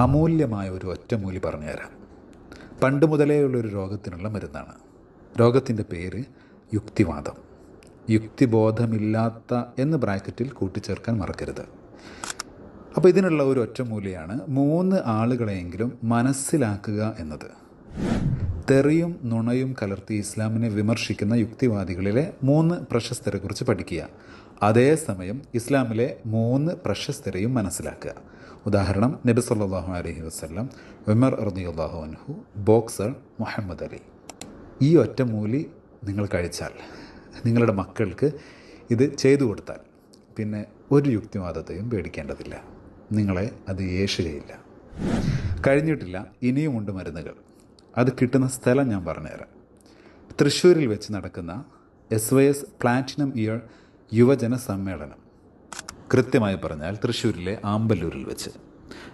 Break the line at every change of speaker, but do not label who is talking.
അമൂല്യമായ ഒരു ഒറ്റമൂലി പറഞ്ഞുതരാം. പണ്ട് മുതലേ ഉള്ളൊരു രോഗത്തിനുള്ള മരുന്നാണ്. രോഗത്തിൻ്റെ പേര് യുക്തിവാദം. യുക്തിബോധമില്ലാത്ത എന്ന് ബ്രാക്കറ്റിൽ കൂട്ടിച്ചേർക്കാൻ മറക്കരുത്. അപ്പോൾ ഇതിനുള്ള ഒരു ഒറ്റമൂലിയാണ് 3 ആളുകളെയെങ്കിലും മനസ്സിലാക്കുക എന്നത്. തെറിയും നുണയും കലർത്തി ഇസ്ലാമിനെ വിമർശിക്കുന്ന യുക്തിവാദികളിലെ 3 പ്രശസ്തരെക്കുറിച്ച് പഠിക്കുക. അതേസമയം ഇസ്ലാമിലെ 3 പ്രശസ്തരെയും മനസ്സിലാക്കുക. ഉദാഹരണം, നബി സല്ലല്ലാഹു അലൈഹി വസല്ലം, ഉമർ റളിയല്ലാഹു അൻഹു, ബോക്സർ മുഹമ്മദ് അലി. ഈ ഒറ്റമൂലി നിങ്ങൾ കഴിച്ചാൽ, നിങ്ങളുടെ മക്കൾക്ക് ഇത് ചെയ്തു കൊടുത്താൽ, പിന്നെ ഒരു യുക്തിവാദത്തെയും പേടിക്കേണ്ടതില്ല. നിങ്ങളെ അത് ചെയ്യില്ല. കഴിഞ്ഞിട്ടില്ല, ഇനിയുമുണ്ട് മരുന്നുകൾ. അത് കിട്ടുന്ന സ്ഥലം ഞാൻ പറഞ്ഞുതരാം. തൃശ്ശൂരിൽ വെച്ച് നടക്കുന്ന SYS പ്ലാറ്റിനം ഇയർ യുവജന സമ്മേളനം. കൃത്യമായി പറഞ്ഞാൽ തൃശ്ശൂരിലെ ആമ്പല്ലൂരിൽ വെച്ച്.